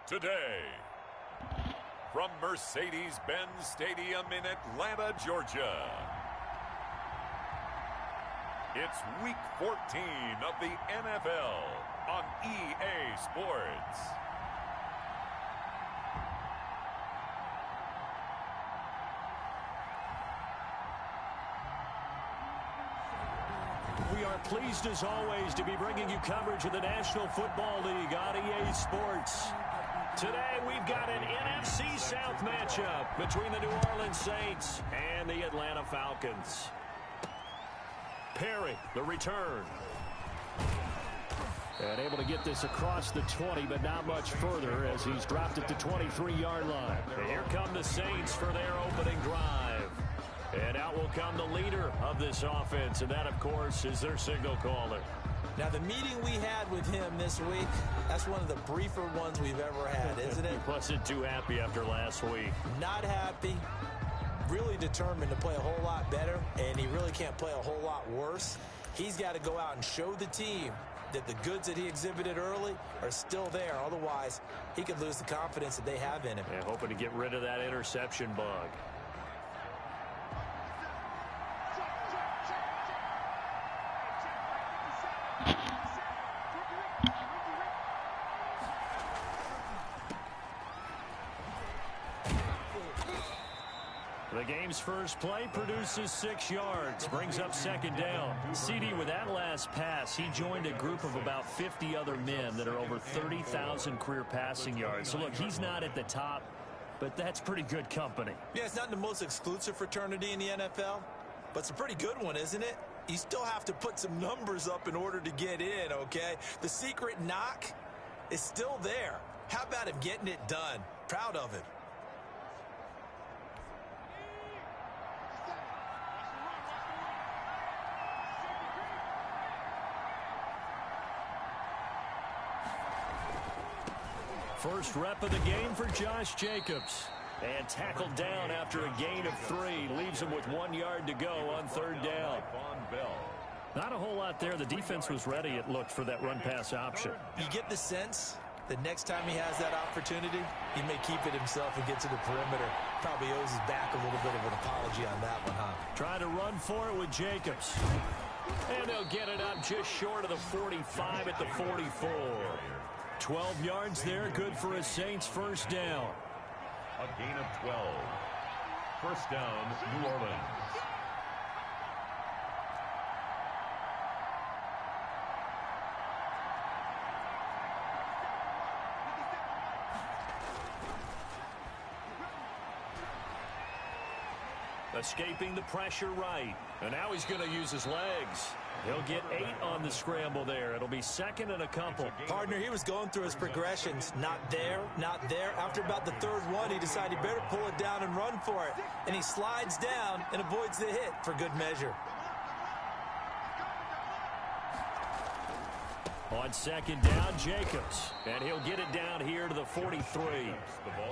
today. From Mercedes-Benz Stadium in Atlanta, Georgia. It's Week 14 of the NFL on EA Sports. We are pleased as always to be bringing you coverage of the National Football League on EA Sports. Today we've got an NFC South matchup between the New Orleans Saints and the Atlanta Falcons. Perry, the return. And able to get this across the 20, but not much further as he's dropped it to 23-yard line. And here come the Saints for their opening drive. And out will come the leader of this offense, and that, of course, is their signal caller. Now, the meeting we had with him this week, that's one of the briefer ones we've ever had, isn't it? He wasn't too happy after last week. Not happy. Really determined to play a whole lot better, and he really can't play a whole lot worse. He's got to go out and show the team that the goods that he exhibited early are still there. Otherwise, he could lose the confidence that they have in him. Yeah, hoping to get rid of that interception bug. The game's first play produces 6 yards, brings up second down. CD, with that last pass, he joined a group of about 50 other men that are over 30,000 career passing yards. So, look, he's not at the top, but that's pretty good company. Yeah, it's not the most exclusive fraternity in the NFL, but it's a pretty good one, isn't it? You still have to put some numbers up in order to get in, okay? The secret knock is still there. How about him getting it done? Proud of it. First rep of the game for Josh Jacobs. And tackled down after a gain of 3. Leaves him with 1 yard to go on third down. Not a whole lot there. The defense was ready, it looked, for that run-pass option. You get the sense that next time he has that opportunity, he may keep it himself and get to the perimeter. Probably owes his back a little bit of an apology on that one, huh? Trying to run for it with Jacobs. And they'll get it up just short of the 45 at the 44. 12 yards there, good for a Saints first down. A gain of 12. First down, New Orleans. Escaping the pressure right. And now he's going to use his legs. He'll get 8 on the scramble there. It'll be second and a couple. Partner, he was going through his progressions. Not there, not there. After about the third one, he decided he better pull it down and run for it. And he slides down and avoids the hit for good measure. On second down, Jacobs. And he'll get it down here to the 43.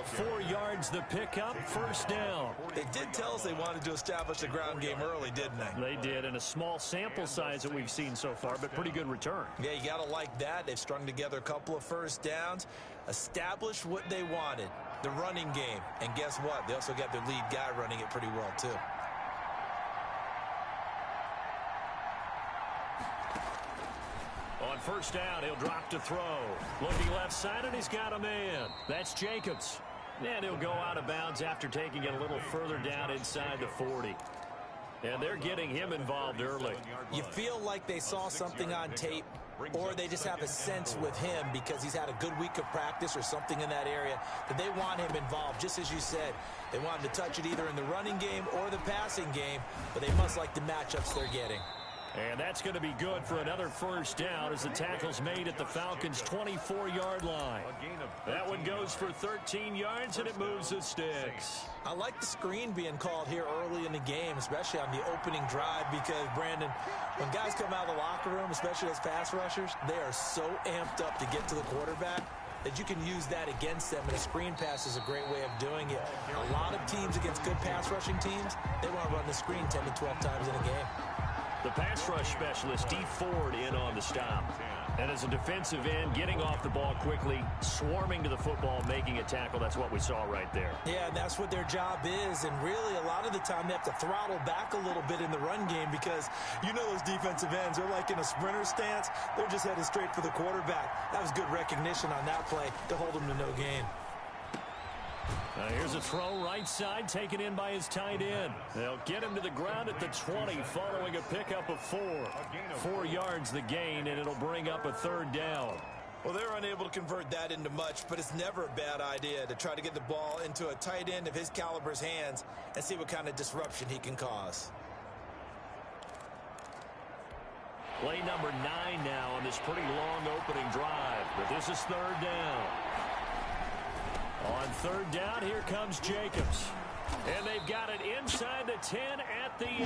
4 yards the pickup, first down. They did tell us they wanted to establish the ground game early, didn't they? They did, in a small sample size that we've seen so far, but pretty good return. Yeah, you got to like that. They've strung together a couple of first downs, established what they wanted, the running game. And guess what? They also got their lead guy running it pretty well, too. On first down, he'll drop to throw. Looking left side, and he's got a man. That's Jacobs. And he'll go out of bounds after taking it a little further down inside the 40. And they're getting him involved early. You feel like they saw something on tape, or they just have a sense with him because he's had a good week of practice or something in that area that they want him involved. Just as you said, they want him to touch it either in the running game or the passing game, but they must like the matchups they're getting. And that's going to be good for another first down as the tackle's made at the Falcons' 24-yard line. That one goes for 13 yards, and it moves the sticks. I like the screen being called here early in the game, especially on the opening drive, because, Brandon, when guys come out of the locker room, especially those pass rushers, they are so amped up to get to the quarterback that you can use that against them, and a screen pass is a great way of doing it. A lot of teams against good pass rushing teams, they want to run the screen 10 to 12 times in a game. The pass rush specialist, D. Ford, in on the stop. And as a defensive end, getting off the ball quickly, swarming to the football, making a tackle, that's what we saw right there. Yeah, and that's what their job is. And really, a lot of the time, they have to throttle back a little bit in the run game because you know those defensive ends, they're like in a sprinter stance. They're just headed straight for the quarterback. That was good recognition on that play to hold them to no gain. Here's a throw right side, taken in by his tight end. They'll get him to the ground at the 20 following a pickup of 4. 4 yards the gain, and it'll bring up a 3rd down. Well, they're unable to convert that into much, but it's never a bad idea to try to get the ball into a tight end of his caliber's hands and see what kind of disruption he can cause. Play number 9 now on this pretty long opening drive, but this is 3rd down. On 3rd down, here comes Jacobs. And they've got it inside the 10 at the 8.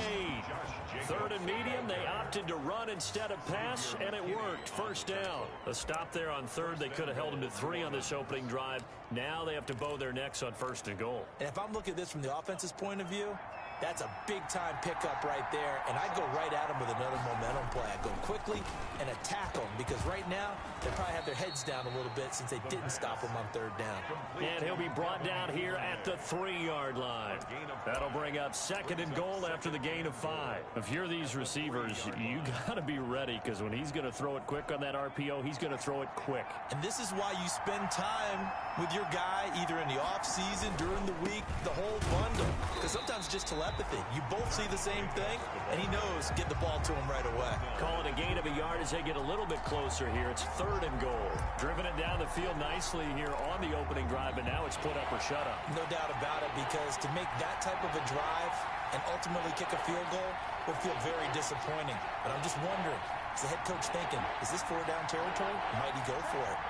3rd and medium, they opted to run instead of pass, and it worked. 1st down. A stop there on 3rd. They could have held them to 3 on this opening drive. Now they have to bow their necks on 1st and goal. And if I'm looking at this from the offense's point of view, that's a big-time pickup right there, and I'd go right at him with another momentum play. I'd go quickly and attack them because right now they probably have their heads down a little bit since they didn't stop him on 3rd down. And he'll be brought down here at the 3-yard line. That'll bring up 2nd and goal after the gain of 5. If you're these receivers, you got to be ready because when he's going to throw it quick on that RPO, he's going to throw it quick. And this is why you spend time with your guy either in the offseason, during the week, the whole bundle. Because sometimes just telepathy. You both see the same thing, and he knows get the ball to him right away. Call it a gain of a yard as they get a little bit closer here. It's 3rd and goal. Driven it down the field nicely here on the opening drive, but now it's put up or shut up. No doubt about it, because to make that type of a drive and ultimately kick a field goal would feel very disappointing. But I'm just wondering, is the head coach thinking, is this 4-down territory? Might he go for it?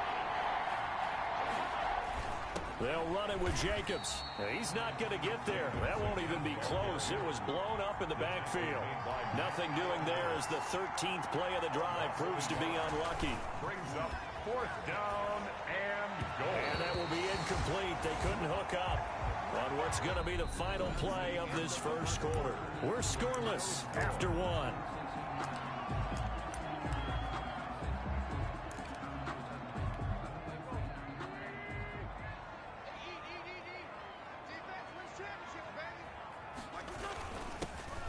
They'll run it with Jacobs. He's not going to get there. That won't even be close. It was blown up in the backfield. Nothing doing there as the 13th play of the drive proves to be unlucky. Brings up 4th down and goal. And that will be incomplete. They couldn't hook up on what's going to be the final play of this 1st quarter. We're scoreless after 1.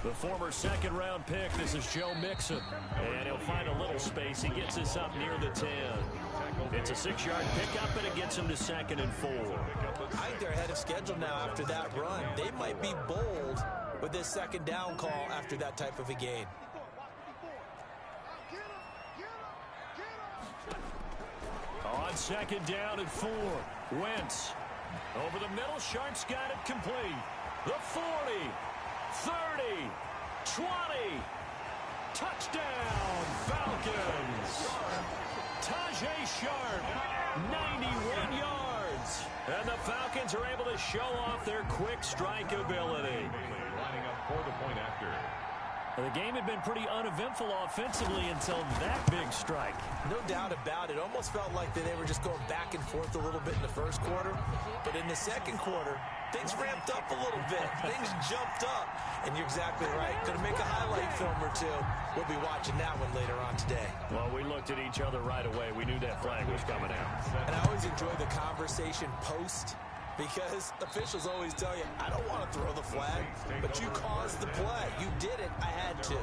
The former 2nd-round pick, this is Joe Mixon. And he'll find a little space. He gets us up near the 10. It's a 6-yard pickup, and it gets him to 2nd and 4. I think they're ahead of schedule now after that run. They might be bold with this 2nd down call after that type of a gain. On 2nd down and 4. Wentz. Over the middle, Sharp's got it complete. The 40. 30, 20, touchdown, Falcons. Tajay Sharp, 91 yards. And the Falcons are able to show off their quick strike ability. Lining up for the point after. The game had been pretty uneventful offensively until that big strike. No doubt about it. Almost felt like they were just going back and forth a little bit in the 1st quarter. But in the 2nd quarter, things ramped up a little bit. Things jumped up. And you're exactly right. Going to make a highlight film or 2. We'll be watching that one later on today. Well, we looked at each other right away. We knew that flag was coming out. And I always enjoy the conversation post, because officials always tell you, I don't want to throw the flag, but you caused the play. You did it. I had to.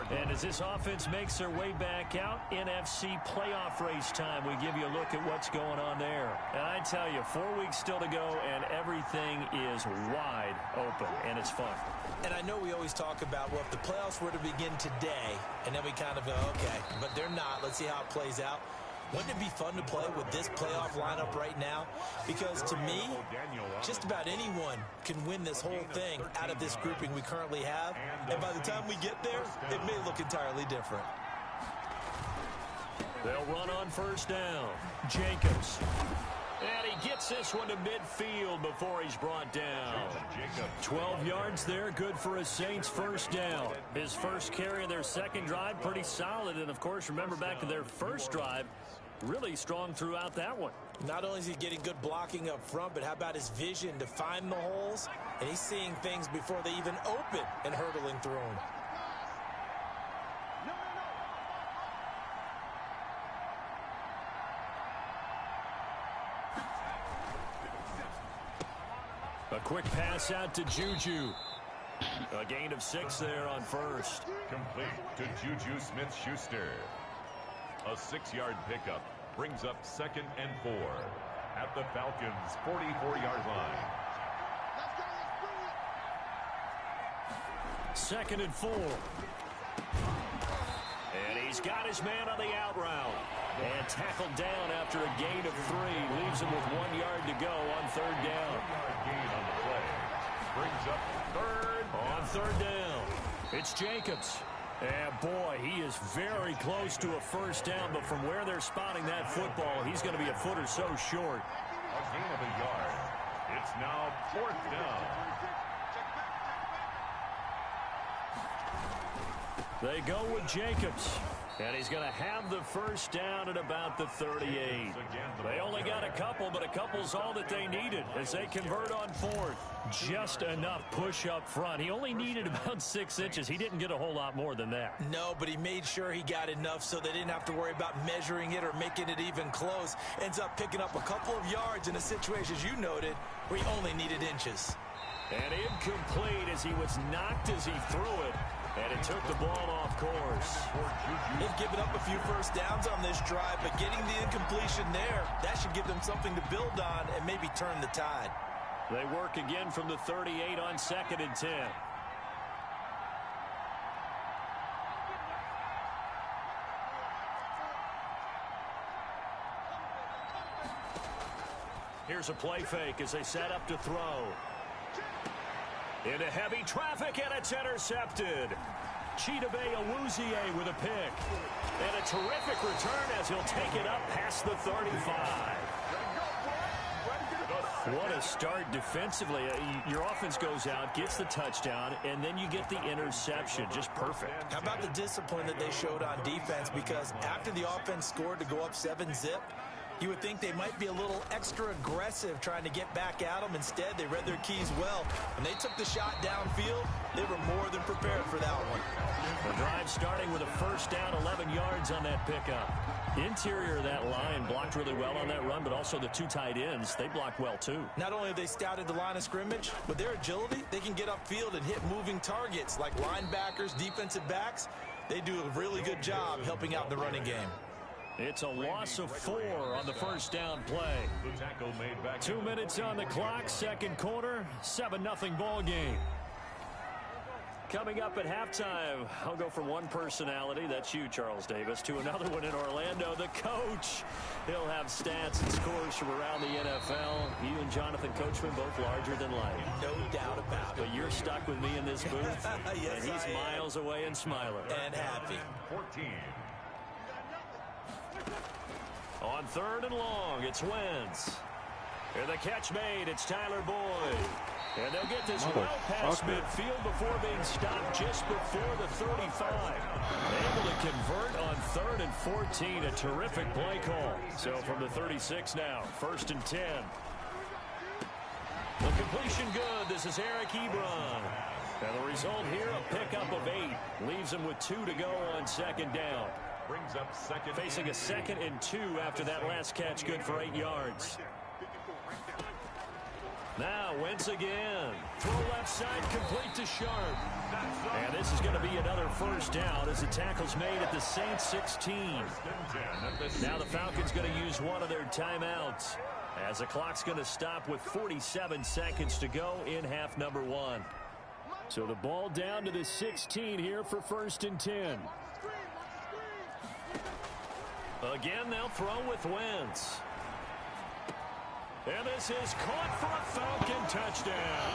And as this offense makes their way back out, NFC playoff race time, we give you a look at what's going on there. And I tell you, 4 weeks still to go, and everything is wide open, and it's fun. And I know we always talk about, well, if the playoffs were to begin today, and then we kind of go, okay, but they're not. Let's see how it plays out. Wouldn't it be fun to play with this playoff lineup right now? Because to me, just about anyone can win this whole thing out of this grouping we currently have. And by the time we get there, it may look entirely different. They'll run on 1st down. Jacobs. And he gets this one to midfield before he's brought down. 12 yards there, good for a Saints 1st down. His first carry of their 2nd drive, pretty solid. And, of course, remember back to their 1st drive, really strong throughout that one. Not only is he getting good blocking up front, but how about his vision to find the holes? And he's seeing things before they even open and hurtling through them. A quick pass out to Juju. A gain of 6 there on first. Complete to Juju Smith-Schuster. A 6-yard pickup brings up 2nd and 4 at the Falcons' 44-yard line. 2nd and 4. And he's got his man on the out route. And tackled down after a gain of 3. Leaves him with 1 yard to go on 3rd down. 1-yard gain on the play. Brings up 3rd on 3rd down. It's Jacobs. And boy, he is very close to a 1st down. But from where they're spotting that football, he's going to be a foot or so short. A gain of a yard. It's now 4th down. They go with Jacobs. And he's going to have the 1st down at about the 38. They only got a couple, but a couple's all that they needed as they convert on 4th. Just enough push up front. He only needed about 6 inches. He didn't get a whole lot more than that. No, but he made sure he got enough so they didn't have to worry about measuring it or making it even close. Ends up picking up a couple of yards in a situation, as you noted, where he only needed inches. And incomplete as he was knocked as he threw it. And it took the ball off course. They've given up a few 1st downs on this drive, but getting the incompletion there, that should give them something to build on and maybe turn the tide. They work again from the 38 on 2nd and 10. Here's a play fake as they set up to throw. Into heavy traffic, and it's intercepted. Chidobe Awuzie with a pick. And a terrific return as he'll take it up past the 35. What a start defensively. Your offense goes out, gets the touchdown, and then you get the interception. Just perfect. How about the discipline that they showed on defense? Because after the offense scored to go up 7-zip, you would think they might be a little extra aggressive trying to get back at them. Instead, they read their keys well. When they took the shot downfield, they were more than prepared for that one. The drive starting with a 1st down, 11 yards on that pickup. Interior of that line blocked really well on that run, but also the 2 tight ends, they blocked well too. Not only have they scouted the line of scrimmage, with their agility, they can get upfield and hit moving targets like linebackers, defensive backs. They do a really good job helping out in the running game. It's a loss of 4 on the 1st down play. 2 minutes on the clock, 2nd quarter, 7-0 ball game. Coming up at halftime, I'll go from one personality, that's you, Charles Davis, to another one in Orlando, the coach. He'll have stats and scores from around the NFL. You and Jonathan Coachman both larger than life. No doubt about it. But you're stuck with me in this booth, yes, and he's miles away and smiling. And happy. 14. On 3rd and long, it's Wentz. And the catch made, it's Tyler Boyd. And they'll get this well past midfield before being stopped just before the 35. Able to convert on 3rd and 14, a terrific play call. So from the 36 now, 1st and 10. The completion good, this is Eric Ebron. And the result here, a pickup of 8. Leaves him with 2 to go on 2nd down. Brings up 2nd. Facing a 2nd and 2 after that last catch, good for 8 yards. Now Wentz again. Throw left side, complete to Sharp. And this is going to be another 1st down as the tackle's made at the Saints 16. Now the Falcons going to use one of their timeouts as the clock's going to stop with 47 seconds to go in half number 1. So the ball down to the 16 here for 1st and 10. Again, they'll throw with Wentz. And this is caught for a Falcon touchdown.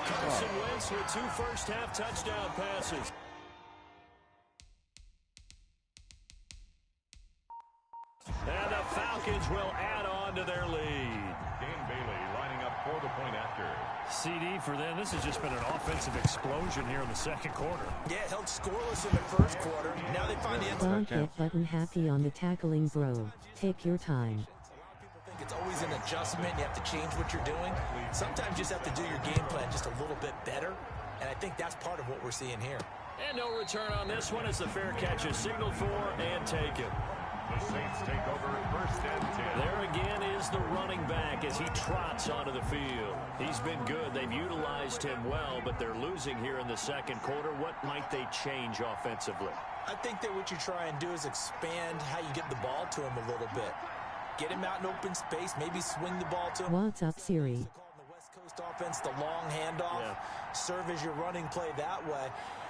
Carson Wentz with 2 first-half touchdown passes. And the Falcons will add on to their lead. Dan Bailey lining up for the point after. CD for them. This has just been an offensive explosion here in the 2nd quarter. Yeah, it held scoreless in the 1st quarter. Now they find the end zone. Hit button happy on the tackling, bro. Take your time. It's always an adjustment. You have to change what you're doing. Sometimes you just have to do your game plan just a little bit better. And I think that's part of what we're seeing here. And no return on this one as the fair catch is signaled for and taken. The Saints take over 1st and 10. There again is the running back as he trots onto the field. He's been good. They've utilized him well, but they're losing here in the second quarter. What might they change offensively? I think that what you try and do is expand how you get the ball to him a little bit. Get him out in open space, maybe swing the ball to him. What's up, Siri? The West Coast offense, the long handoff, serve as your running play that way,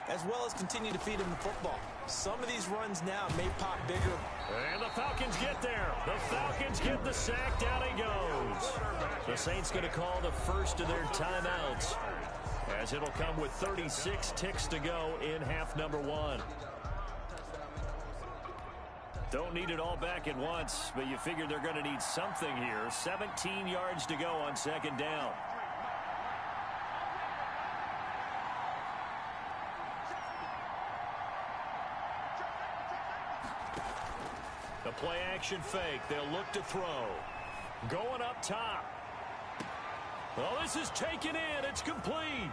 as well as continue to feed him the football. Some of these runs now may pop bigger. And the Falcons get there. The Falcons get the sack. Down he goes. The Saints going to call the first of their timeouts, as it'll come with 36 ticks to go in half number 1. Don't need it all back at once, but you figure they're going to need something here. 17 yards to go on 2nd down. The play action fake. They'll look to throw. Going up top. Oh, this is taken in. It's complete.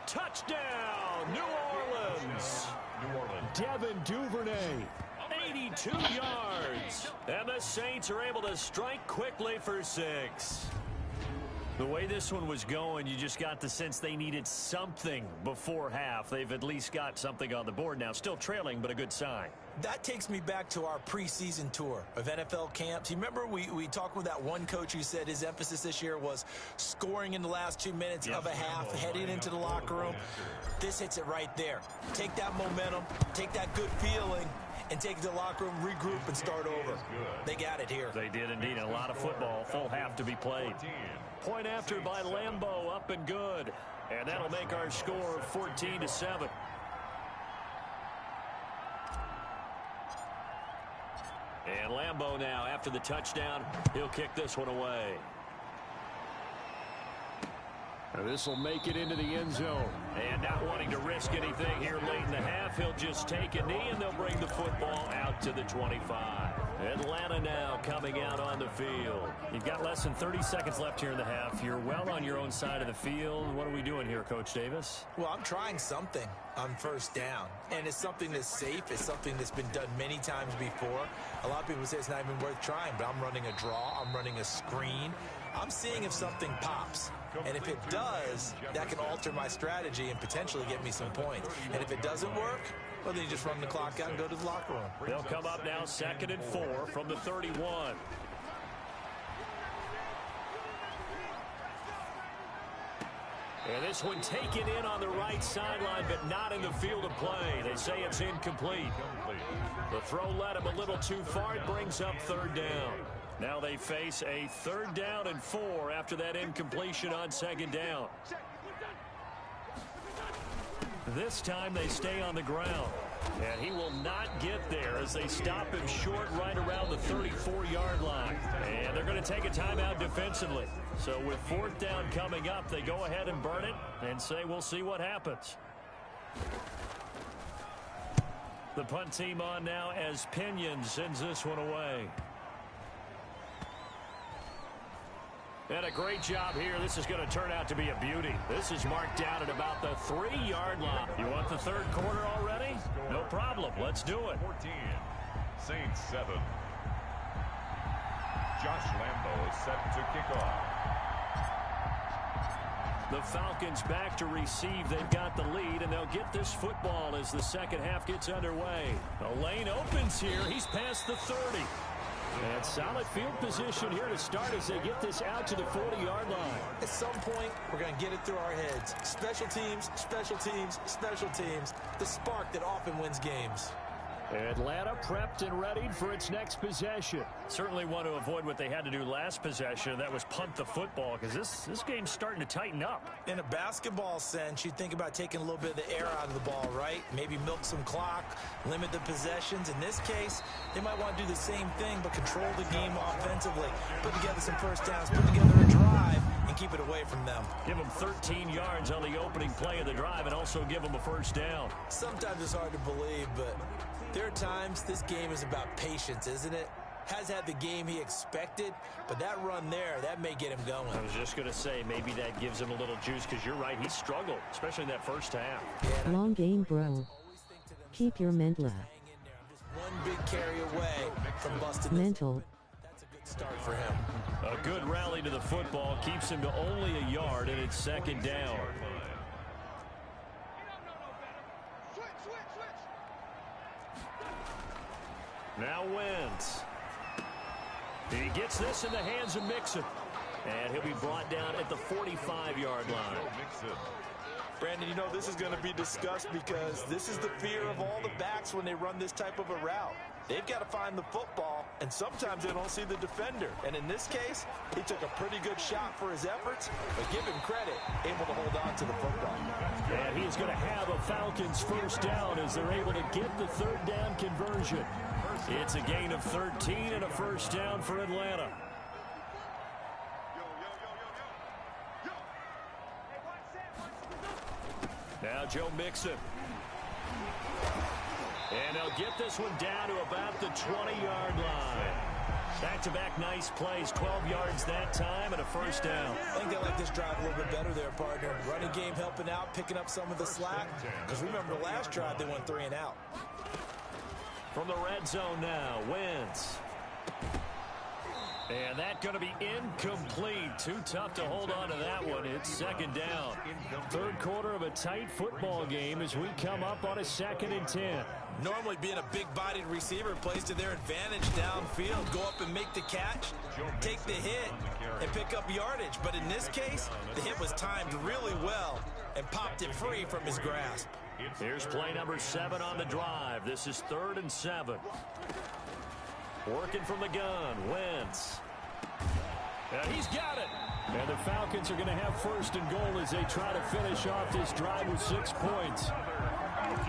Touchdown, New Orleans. Devin Duvernay. 82 yards. And the Saints are able to strike quickly for 6. The way this one was going, you just got the sense they needed something before half. They've at least got something on the board now. Still trailing, but a good sign. That takes me back to our preseason tour of NFL camps. You remember we talked with that one coach who said his emphasis this year was scoring in the last 2 minutes of a half, heading into the locker room. This hits it right there. Take that momentum, take that good feeling, and take it to the locker room, regroup, and start over. They got it here. They did indeed. A lot of football. Full half to be played. Point after by Lambeau, up and good. And that'll make our score 14-7. And Lambeau now, after the touchdown, he'll kick this one away. This will make it into the end zone. And not wanting to risk anything here late in the half, he'll just take a knee, and they'll bring the football out to the 25. Atlanta now coming out on the field. You've got less than 30 seconds left here in the half. You're well on your own side of the field. What are we doing here, Coach Davis? Well, I'm trying something on 1st down. And it's something that's safe. It's something that's been done many times before. A lot of people say it's not even worth trying, but I'm running a draw. I'm running a screen. I'm seeing if something pops. And if it does, that can alter my strategy and potentially get me some points. And if it doesn't work, well, then you just run the clock out and go to the locker room. They'll come up now 2nd and 4 from the 31. And this one taken in on the right sideline, but not in the field of play. They say it's incomplete. The throw led him a little too far. It brings up 3rd down. Now they face a 3rd down and 4 after that incompletion on 2nd down. This time they stay on the ground. And he will not get there as they stop him short right around the 34-yard line. And they're going to take a timeout defensively. So with 4th down coming up, they go ahead and burn it and say we'll see what happens. The punt team on now as Pinion sends this one away. And a great job here. This is going to turn out to be a beauty. This is marked down at about the 3-yard line. You want the 3rd quarter already? No problem. Let's do it. 14, Saints 7. Josh Lambeau is set to kick off. The Falcons back to receive. They've got the lead, and they'll get this football as the second half gets underway. The lane opens here. He's past the 30. And solid field position here to start as they get this out to the 40-yard line. At some point, we're going to get it through our heads. Special teams, special teams, special teams. The spark that often wins games. Atlanta prepped and readied for its next possession. Certainly want to avoid what they had to do last possession. That was punt the football, because this game's starting to tighten up. In a basketball sense, you think about taking a little bit of the air out of the ball, right? Maybe milk some clock, limit the possessions. In this case, they might want to do the same thing, but control the game offensively. Put together some 1st downs, put together a drive, and keep it away from them. Give them 13 yards on the opening play of the drive, and also give them a 1st down. Sometimes it's hard to believe, but there are times this game is about patience, isn't it? Has had the game he expected, but that run there, that may get him going. I was just going to say, maybe that gives him a little juice, because you're right, he struggled, especially in that 1st half. Long game, bro. Keep your mental. One big carry away from busting this. Mental. That's a good start for him. A good rally to the football keeps him to only a yard, and it's second down. Now Wentz. He gets this in the hands of Mixon. And he'll be brought down at the 45-yard line. Brandon, you know, this is going to be discussed because this is the fear of all the backs when they run this type of a route. They've got to find the football, and sometimes they don't see the defender. And in this case, he took a pretty good shot for his efforts, but give him credit, able to hold on to the football. And he is going to have a Falcons first down as they're able to get the third down conversion. It's a gain of 13 and a first down for Atlanta. Now Joe Mixon. And they'll get this one down to about the 20-yard line. Back-to-back nice plays, 12 yards that time and a first down. I think they like this drive a little bit better there, partner. Running game helping out, picking up some of the slack. Because remember the last drive, they went 3 and out. From the red zone now, Wentz. And that going to be incomplete. Too tough to hold on to that one. It's second down. Third quarter of a tight football game as we come up on a 2nd and 10. Normally being a big-bodied receiver plays to their advantage downfield. Go up and make the catch, take the hit, and pick up yardage. But in this case, the hit was timed really well and popped it free from his grasp. Here's play number 7 on the drive. This is 3rd and 7. Working from the gun, Wentz. And he's got it. And the Falcons are going to have 1st and goal as they try to finish off this drive with 6 points.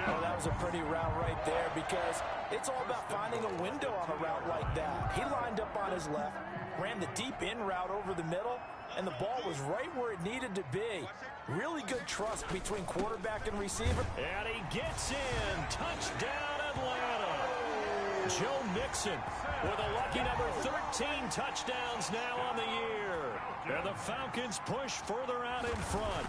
Well, that was a pretty route right there because it's all about finding a window on a route like that. He lined up on his left, ran the deep in route over the middle, and the ball was right where it needed to be. Really good trust between quarterback and receiver. And he gets in. Touchdown, Atlanta. Joe Mixon with a lucky number 13 touchdowns now on the year. And the Falcons push further out in front.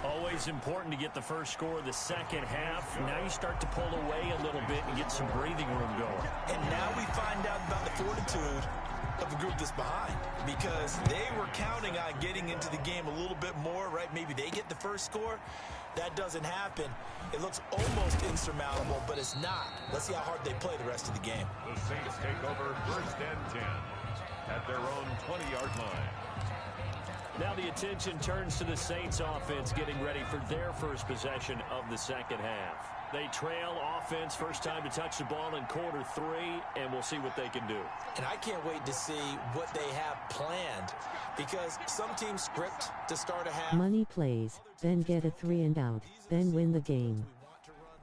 Always important to get the first score of the second half. Now you start to pull away a little bit and get some breathing room going. And now we find out about the fortitude of the group that's behind, because they were counting on getting into the game a little bit more, right? Maybe they get the first score. That doesn't happen. It looks almost insurmountable, but it's not. Let's see how hard they play the rest of the game. The Saints take over 1st and 10 at their own 20-yard line. Now the attention turns to the Saints offense getting ready for their first possession of the second half. They trail offense, first time to touch the ball in quarter 3, and we'll see what they can do. And I can't wait to see what they have planned, because some teams script to start a half. Money plays, then get a 3 and out, then win the game.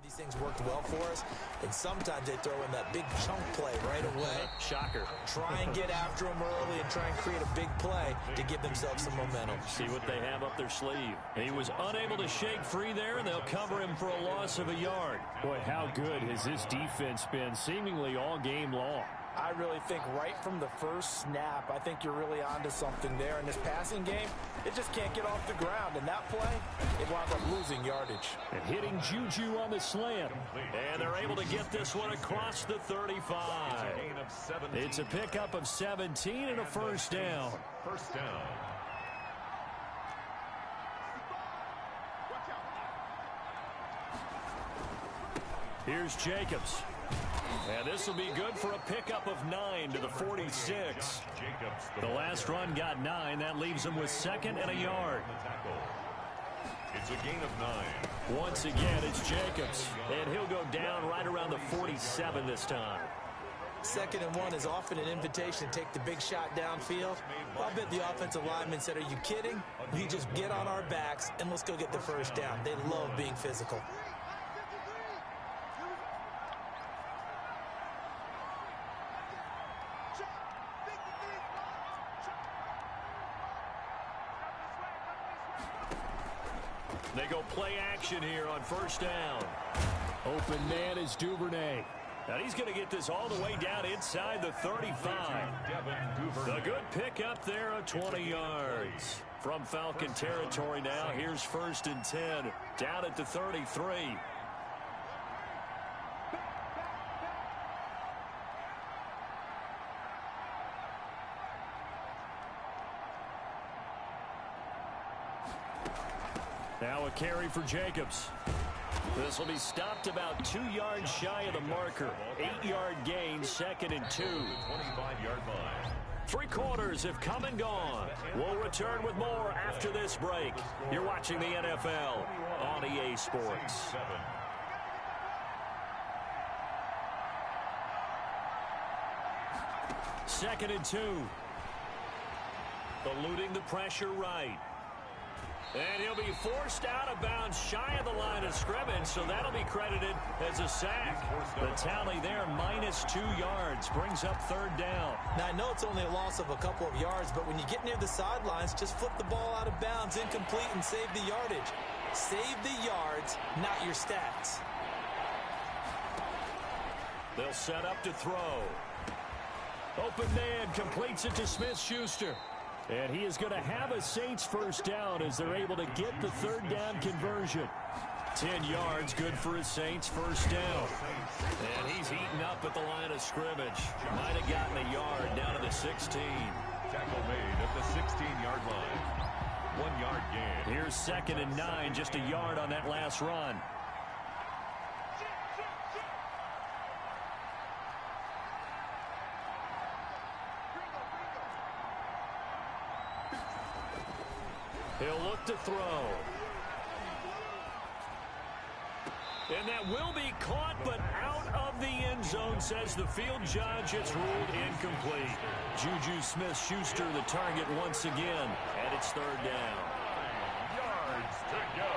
These things worked well for us, and sometimes they throw in that big chunk play right away. Shocker. Try and get after them early and try and create a big play to give themselves some momentum. See what they have up their sleeve. He was unable to shake free there, and they'll cover him for a loss of a yard. Boy, how good has this defense been seemingly all game long? I really think right from the first snap, I think you're really onto something there. In this passing game, it just can't get off the ground. And that play, it wound up losing yardage. And hitting Juju on the slant. And they're able to get this one across the 35. It's a pickup of 17 and a first down. First down. Here's Jacobs. And this will be good for a pickup of 9 to the 46. The last run got 9. That leaves them with 2nd and a yard. It's a gain of 9. Once again, it's Jacobs. And he'll go down right around the 47 this time. 2nd and 1 is often an invitation to take the big shot downfield. I'll bet the offensive lineman said, are you kidding? We just get on our backs and let's go get the first down. They love being physical. They go play action here on first down. Open man is Duvernay. Now he's going to get this all the way down inside the 35. The good pickup there of 20 yards. From Falcon territory now, here's 1st and 10. Down at the 33. Now a carry for Jacobs. This will be stopped about 2 yards shy of the marker. 8-yard gain, 2nd and 2. 25-yard line. 3 quarters have come and gone. We'll return with more after this break. You're watching the NFL on EA Sports. 2nd and 2. Eluding the pressure right. And he'll be forced out of bounds shy of the line of scrimmage, so that'll be credited as a sack. The tally there, -2 yards, brings up 3rd down. Now, I know it's only a loss of a couple of yards, but when you get near the sidelines, just flip the ball out of bounds, incomplete, and save the yardage. Save the yards, not your stats. They'll set up to throw. Open man, completes it to Smith-Schuster. And he is going to have a Saints first down as they're able to get the 3rd down conversion. 10 yards, good for his Saints first down. And he's eaten up at the line of scrimmage. Might have gotten a yard down to the 16. Tackle made at the 16-yard line. 1-yard gain. Here's 2nd and 9, just a yard on that last run. He'll look to throw. And that will be caught, but out of the end zone, says the field judge. It's ruled incomplete. Juju Smith-Schuster, the target once again, and it's 3rd down. Yards to go.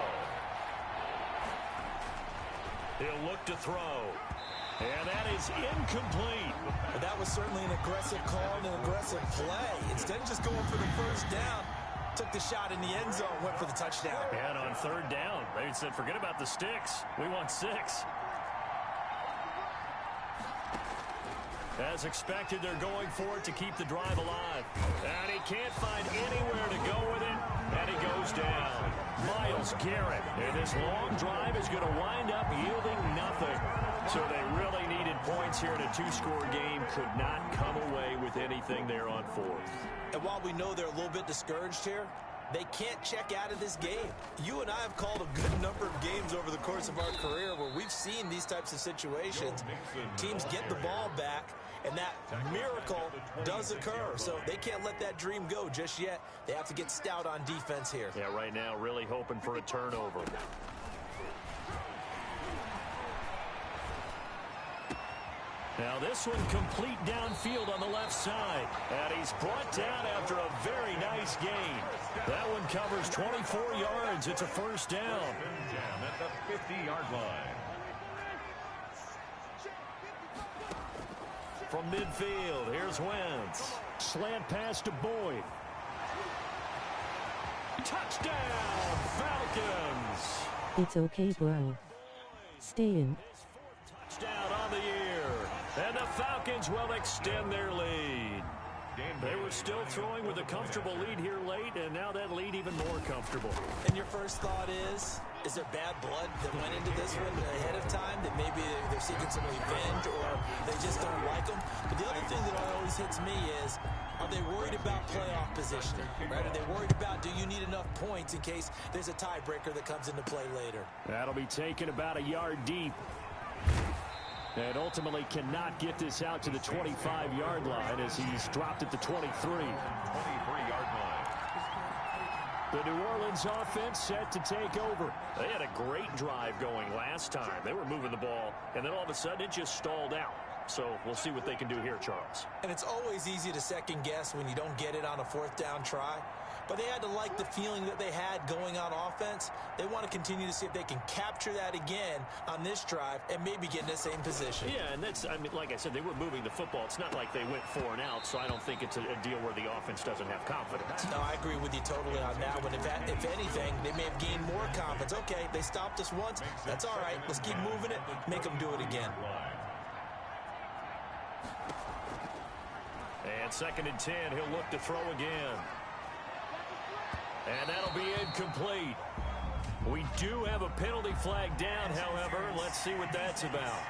He'll look to throw. And that is incomplete. But that was certainly an aggressive call and an aggressive play. Instead of just going for the first down, took the shot in the end zone, went for the touchdown. And on 3rd down, they said, forget about the sticks. We want 6. As expected, they're going for it to keep the drive alive. And he can't find anywhere to go with it. And he goes down. Myles Garrett. And this long drive is going to wind up yielding nothing. So they really needed points here in a 2-score game. Could not come away with anything there on 4th. And while we know they're a little bit discouraged here, they can't check out of this game. You and I have called a good number of games over the course of our career where we've seen these types of situations. Teams get the ball back, and that miracle does occur. So they can't let that dream go just yet. They have to get stout on defense here. Yeah, right now really hoping for a turnover. Now this one complete downfield on the left side. And he's brought down after a very nice gain. That one covers 24 yards. It's a first down. Jam at the 50-yard line. From midfield, here's Wentz. Slant pass to Boyd. Touchdown, Falcons. It's okay, bro. Stay in. Touchdown on the year. And the Falcons will extend their lead. They were still throwing with a comfortable lead here late, and now that lead even more comfortable. And your first thought is there bad blood that went into this one ahead of time, that maybe they're seeking some revenge or they just don't like them? But the other thing that always hits me is, are they worried about playoff positioning? Right? Are they worried about, do you need enough points in case there's a tiebreaker that comes into play later? That'll be taken about a yard deep. And ultimately cannot get this out to the 25-yard line as he's dropped at the 23. 23-yard line. The New Orleans offense set to take over. They had a great drive going last time. They were moving the ball, and then all of a sudden it just stalled out. So we'll see what they can do here, Charles. And it's always easy to second guess when you don't get it on a 4th down try. But they had to like the feeling that they had going on offense. They want to continue to see if they can capture that again on this drive and maybe get in the same position. Yeah, and that's, I mean, like I said, they were moving the football. It's not like they went 4 and out, so I don't think it's a deal where the offense doesn't have confidence. No, I agree with you totally on that one. If anything, they may have gained more confidence. Okay, they stopped us once. That's all right. Let's keep moving it. Make them do it again. And 2nd and 10, he'll look to throw again. And that'll be incomplete. We do have a penalty flag down, however. Let's see what that's about.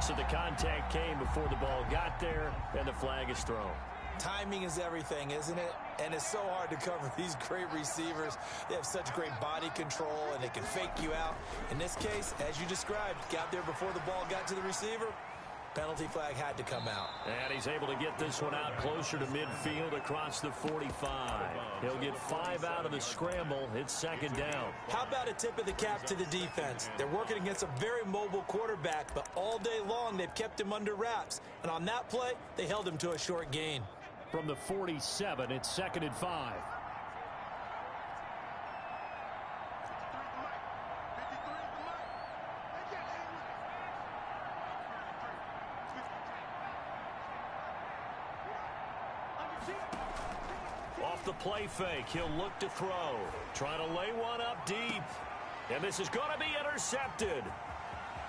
So the contact came before the ball got there, and the flag is thrown. Timing is everything, isn't it? And it's so hard to cover these great receivers. They have such great body control, and they can fake you out. In this case, as you described, got there before the ball got to the receiver. Penalty flag had to come out. And he's able to get this one out closer to midfield across the 45. He'll get 5 out of the scramble. It's second down. How about a tip of the cap to the defense? They're working against a very mobile quarterback, but all day long they've kept him under wraps. And on that play, they held him to a short gain. From the 47, it's second and 5. Off the play fake, he'll look to throw. Trying to lay one up deep. And this is going to be intercepted.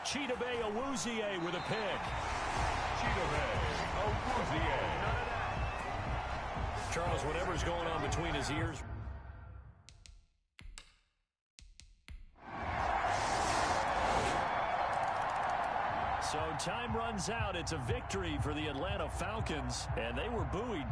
Chidobe Awuzie with a pick. Chidobe Awuzie. Charles, whatever's going on between his ears. So time runs out. It's a victory for the Atlanta Falcons, and they were buoyed.